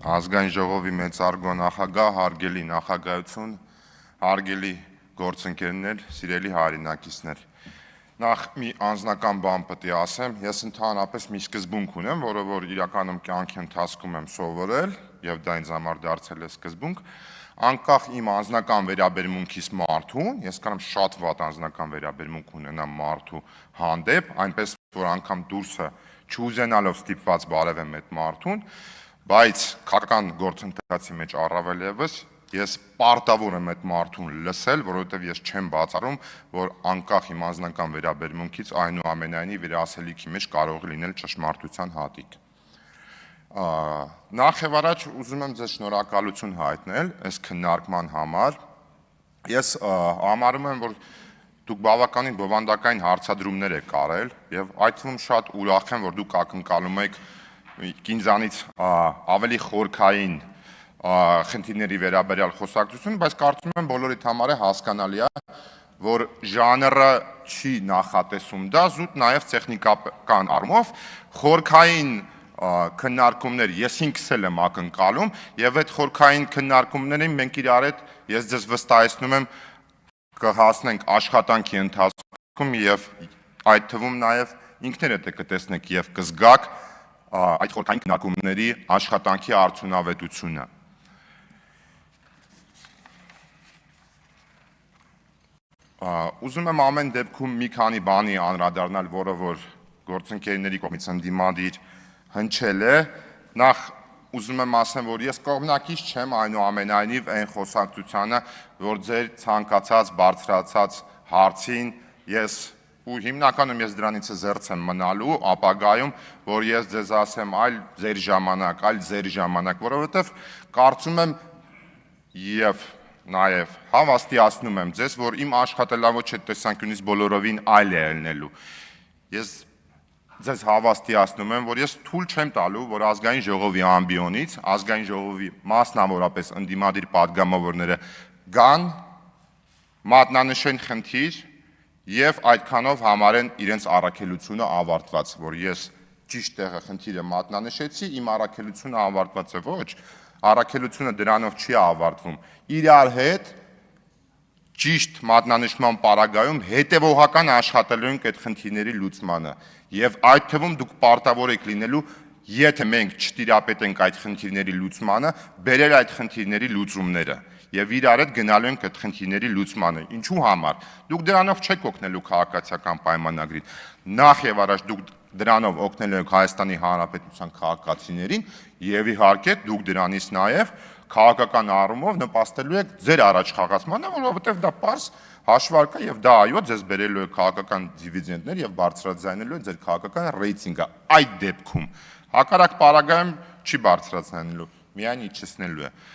Ազգային ժողովի մեծարգո նախագահ, հարգելի նախագահություն, հարգելի գործընկերներ, սիրելի հայրենակիցներ։ Նախ մի անձնական բան պետք է ասեմ, ես ընդհանրապես մի սկզբունք ունեմ, որը որ իրականում կյանքի ընթացքում եմ սովորել, եւ դա ինձ համար դարձել է սկզբունք, անկախ իմ անձնական վերաբերմունքից մարդուն, ես կարող եմ շատ վատ անձնական վերաբերմունք ունենամ մարդու հանդեպ, այնպես որ անգամ դուրսը չուզենալով ստիպված բարևեմ այդ մարդուն, բայց քաղաքական գործընթացի մեջ առավել ևս ես պարտավոր եմ այդ մարդուն լսել, որովհետև ես չեմ բացառում, որ անկախ իմ անձնական վերաբերմունքից այնուամենայնիվ իր ասելիքի մեջ կարող է լինել ճշմարտության հատիկ։ Նախ եւ առաջ ուզում եմ ձեզ շնորհակալություն հայտնել այս քննարկման համար։ Ես համարում եմ, որ դուք բավականին բովանդակային հարցադրումներ եք արել եւ այդ թվում շատ ուրախ եմ, որ դուք ակնկալում եք ինձանից ավելի խորքային խնդիրների վերաբերյալ խոսակցություն, բայց կարծում եմ բոլորիդ համար է հասկանալի է, որ ժանրը չի նախատեսում դա զուտ նաև տեխնիկական առումով խորքային քննարկումներ ես ինքս էլ եմ ակնկալում եւ այդ խորքային քննարկումներին մենք իրար հետ ես ձեզ վստահեցնում եմ կհասնենք աշխատանքի ընթացքում եւ այդ թվում նաև ինքներդ կտեսնեք եւ կզգաք այդ խորքային քննարկումների աշխատանքի արդյունավետությունը։ Ուզում եմ ամեն դեպքում մի քանի բանի անդրադառնալ, որը որ գործընկերների կողմից ընդդիմադիր հնչել է։ Նախ ուզում եմ ասեմ, որ ես կողմնակից չեմ այնուամենայնիվ այն խոսակցությանը, որ ձեր ցանկացած բարձրացած հարցին ես ու հիմնականում ես դրանից զերծ եմ մնալու ապագայում, որ ես ձեզ ասեմ այլ ձեր ժամանակ, որովհետև կարծում եմ եւ նաեւ հավաստիացնում եմ ձեզ, որ իմ աշխատելավոճի տեսանկյունից բոլորովին այլ է ելնելու։ Ես ձեզ հավաստիացնում եմ, որ ես թույլ չեմ տալու, որ ազգային ժողովի ամբիոնից, ազգային ժողովի մասնավորապես ընդդիմադիր падգամավորները գան, մատնանշեն խնդիր եւ այդքանով համարեն իրենց առաքելությունը ավարտված, որ ես ճիշտ տեղը խնդիրը մատնանշեցի, իմ առաքելությունը ավարտված է, ոչ, առաքելությունը դրանով չի ավարտվում։ Իրար հետ ճիշտ մատնանշման պարագայում հետևողական աշխատելու ենք այդ խնդիրների լուծմանը եւ այդ թվում դուք պարտավոր եք լինելու, եթե մենք չտիրապետենք այդ խնդիրների լուծմանը, բերել այդ խնդիրների լուծումները եւ իրար հետ գնալու ենք այդ խնդիրների լուծմանը։ Ինչու համար։ Դուք դրանով չեք օգնելու քաղաքացիական պայմանագրին։ Նախ եւ առաջ դուք դրանով օգնելու եք Հայաստանի Հանրապետության քաղաքացիներին եւ իհարկե դուք դրանից նաեւ քաղաքական առումով նպաստելու եք ձեր առաջխաղացմանը, որովհետեւ դա պարզ հաշվարկ է եւ դա այո ձեզ բերելու է քաղաքական դիվիդենդներ եւ բարձրացնելու է ձեր քաղաքական ռեյտինգը։ Այդ դեպքում հակառակ պարագայում չի բարձրացնելու, միայն իջեցնելու է։